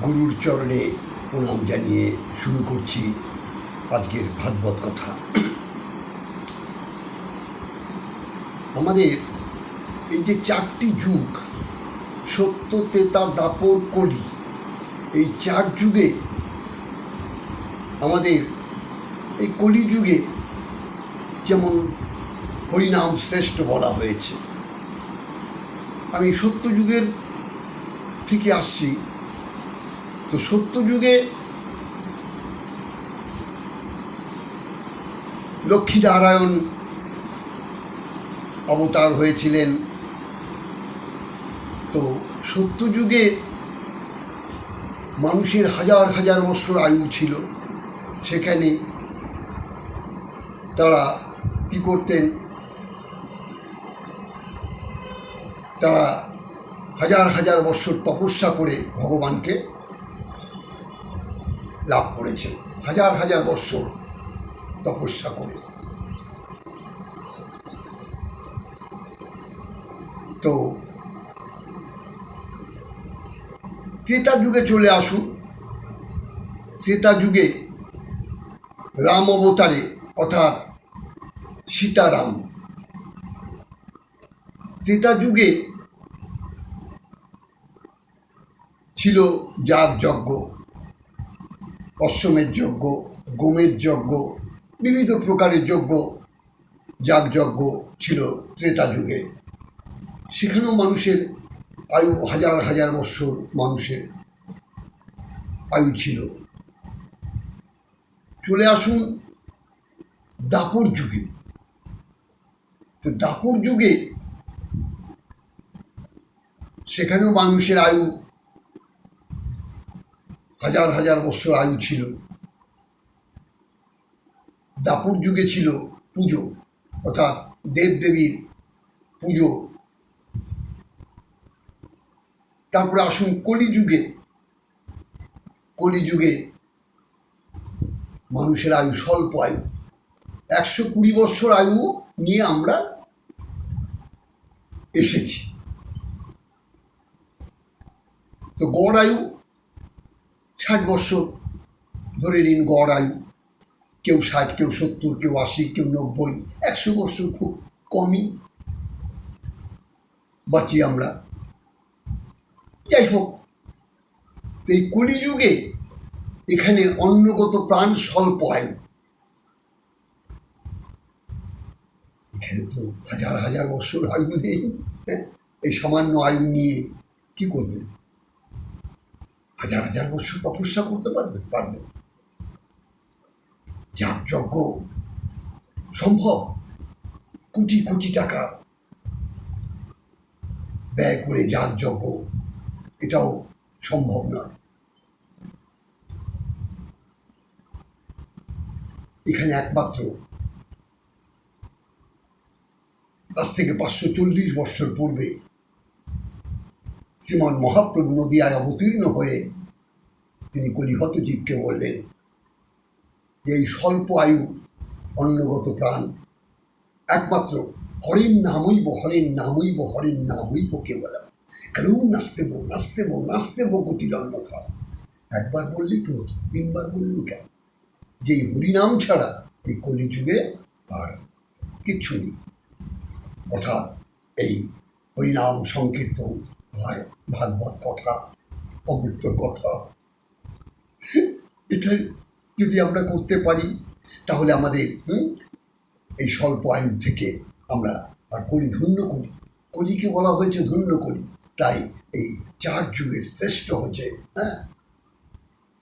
গুরুর চরণে প্রণাম জানিয়ে শুরু করছি আজকের ভাগবত কথা। আমাদের এই যে চারটি যুগ, সত্য, ত্রেতা, দ্বাপর, কলি, এই চার যুগে আমাদের এই কলিযুগে যেমন হরিনাম শ্রেষ্ঠ বলা হয়েছে। আমি সত্যযুগের থেকে আসছি, তো সত্যযুগে লক্ষ্মীনারায়ণ অবতার হয়েছিলেন। তো সত্যযুগে মানুষের হাজার হাজার বছর আয়ু ছিল। সেখানে তারা কী করতেন? তারা হাজার হাজার বছর তপস্যা করে ভগবানকে লাভ করেছেন, হাজার হাজার বছর তপস্যা করে। তো ত্রেতা যুগে চলে আসুন। ত্রেতা যুগে রাম অবতারে, অর্থাৎ সীতারাম। ত্রেতা যুগে ছিল যাগযজ্ঞ, অশ্বমেধ যজ্ঞ, গোমেধ যজ্ঞ, বিবিধ প্রকারের যজ্ঞ, যাগযজ্ঞ ছিল ত্রেতা যুগে। সেখানেও মানুষের আয়ু হাজার হাজার বৎসর মানুষের আয়ু ছিল। চলে আসুন দ্বাপর যুগে। তো দ্বাপর যুগে সেখানেও মানুষের আয়ু হাজার হাজার বৎসর আয়ু ছিল। দ্বাপর যুগে ছিল পুজো, অর্থাৎ দেবদেবীর পুজো। তারপরে আসুন কলিযুগে। কলিযুগে মানুষের আয়ু স্বল্প আয়ু, 120 বৎসর আয়ু নিয়ে আমরা এসেছি। তো গড় আয়ু 60 বৎসর ধরে নিন, গড় আয়ু। কেউ 60, কেউ 70, কেউ 80, কেউ 90, 100 বৎসর খুব কমই বাঁচি আমরা। যাই হোক, এই কলিযুগে এখানে অন্নগত প্রাণ স্বল্প আয়ু। এখানে তো হাজার হাজার বৎসর আয়ু নেই। এই সামান্য আয়ু নিয়ে কি করবেন? হাজার হাজার বৎসর তপস্যা করতে পারবেন? যাগযজ্ঞ সম্ভব? কোটি কোটি টাকা ব্যয় করে যাগযজ্ঞ, এটাও সম্ভব নয়। এখানে একমাত্র আজ থেকে 540 বৎসর পূর্বে শ্রীমন মহাপ্রভু নদিয়ায় অবতীর্ণ হয়ে তিনি কলিহত জীবকে বললেন যে এই স্বল্প আয়ু অন্নগত প্রাণ একমাত্র হরের নামইব, হরের নামইব, হরের নামইব কেবলম, কালেও নাস্তেব নাস্তেব নাস্তেব গতির অন্যথা। একবার বললেই তো হতো, 3 বার বললেন কেন? যে হরিনাম ছাড়া এই কলিযুগে আর কিচ্ছু নেই। অর্থাৎ এই হরিনাম সংকীর্তন হয়, ভাগবত কথা, অমৃত কথা, এটা যদি আমরা করতে পারি তাহলে আমাদের এই স্বল্প আয়ু থেকে আমরা আর কলি ধন্য করি। কলিকে বলা হয়েছে ধন্য কলি। তাই এই 4 যুগের শ্রেষ্ঠ হচ্ছে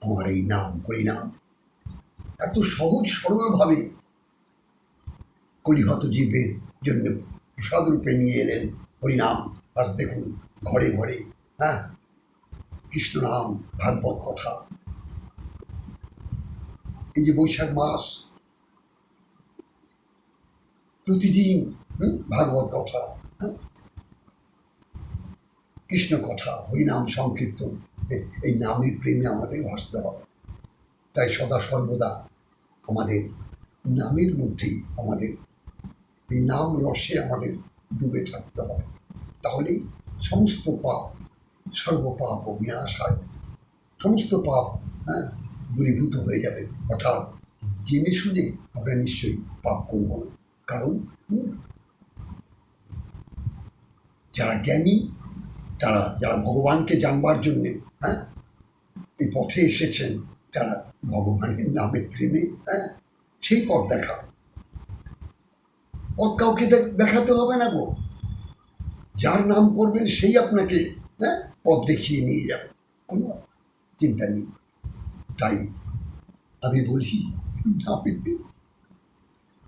আমার এই নাম, হরিনাম। এত সহজ সরলভাবে কলিহত জীবের জন্য প্রসাদ রূপে নিয়ে এলেন হরিনাম। আজ দেখুন ঘরে ঘরে কৃষ্ণ নাম, ভাগবত কথা। এই যে বৈশাখ মাস, প্রতিদিন ভাগবত কথা, কৃষ্ণ কথা, হরিনাম সংকীর্তন। এই নামের প্রেমে আমাদের ভাসতে হবে। তাই সদা সর্বদা আমাদের নামের মধ্যেই, আমাদের এই নাম রসে আমাদের ডুবে থাকতে হবে। তাহলেই সমস্ত পাপ, সর্বপাপ বিনাশ হয়। সমস্ত পাপ দূরীভূত হয়ে যাবে। অর্থাৎ জেনে শুনে আমরা নিশ্চয়ই পাপ করব না। কারণ যারা জ্ঞানী, যারা ভগবানকে জানবার জন্যে এই পথে এসেছেন, তারা ভগবানের নামে প্রেমে সেই পথ দেখাবে। পথ কাউকে দেখাতে হবে না গো, যার নাম করবেন সেই আপনাকে পথ দেখিয়ে নিয়ে যাবে, কোনো চিন্তা নেই। তাই আমি বলি, নামে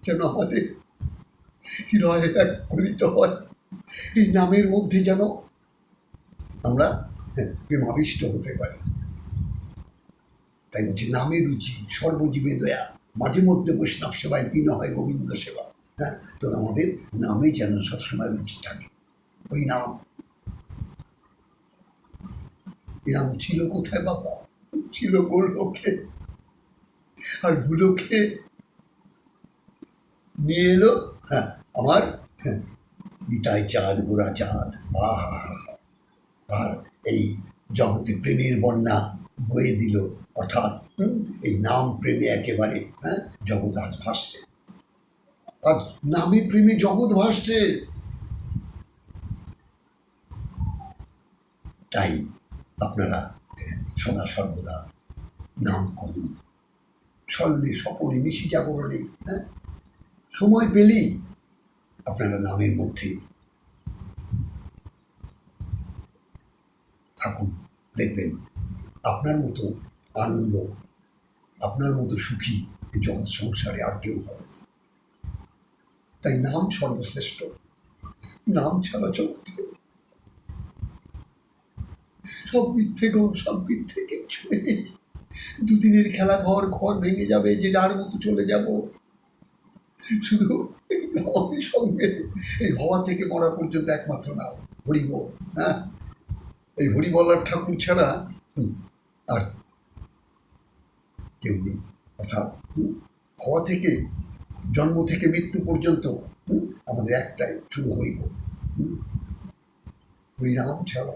যেন আমাদের হৃদয়ে এক গলিত হয়, এই নামের মধ্যে যেন আমরা প্রেমাবিষ্ট হতে পারি। তাই বলছি, নামে রুচি সর্বজীবে দয়া, মাঝে মধ্যে বৈষ্ণব সেবায় দিন হয় গোবিন্দ সেবা। তো আমাদের নামে যেন সবসময় রুচি থাকে। ওই নাম, এই নাম ছিল কোথায় বাবা? ছিল গোলকে, আর ভুলোকে নিয়ে এলো আমার নিতাই চাঁদ, গোরা চাঁদ। আর এই জগতে প্রেমের বন্যা বয়ে দিল। অর্থাৎ এই নাম প্রেমে একেবারে জগৎ আজ ভাসছে। আজ নামে প্রেমে জগৎ ভাসছে। তাই আপনারা সদা সর্বদা নাম করুন, শয়নে স্বপনে নিশি জাগরণে সময় পেলেই আপনারা নামের মধ্যে থাকুন। দেখবেন আপনার মতো আনন্দ, আপনার মতো সুখী এই জগৎ সংসারে আর কেউ হবে। তাই নাম সর্বশ্রেষ্ঠ। নাম ছাড়া জগতে সব মিথ্যে গো, সব মিথ্যে, কিচ্ছু নেই। দুদিনের খেলা, ঘর ভেঙে যাবে, যে যার মতো চলে যাব। শুধু নামের সঙ্গে এই হওয়া থেকে মরা পর্যন্ত একমাত্র নাম হরিবল। এই হরি বলার ঠাকুর ছাড়া আর কেউ নেই। অর্থাৎ হওয়া থেকে, জন্ম থেকে মৃত্যু পর্যন্ত আমাদের একটাই, শুধু হরিবল। হরিনাম ছাড়া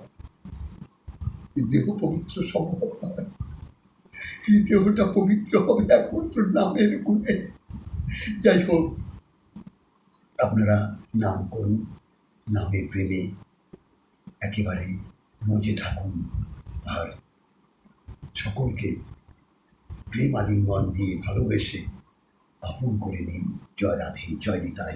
দেহ পবিত্র সম্ভব নয়। এই দেহটা পবিত্র হবে একমাত্র নামের গুণে। যাই হোক, আপনারা নাম করুন, নামে প্রেমে একেবারে মজে থাকুন, আর সকলকে প্রেম আলিঙ্গন দিয়ে ভালোবেসে আপন করে নিন। জয় রাধে, জয় নিতাই।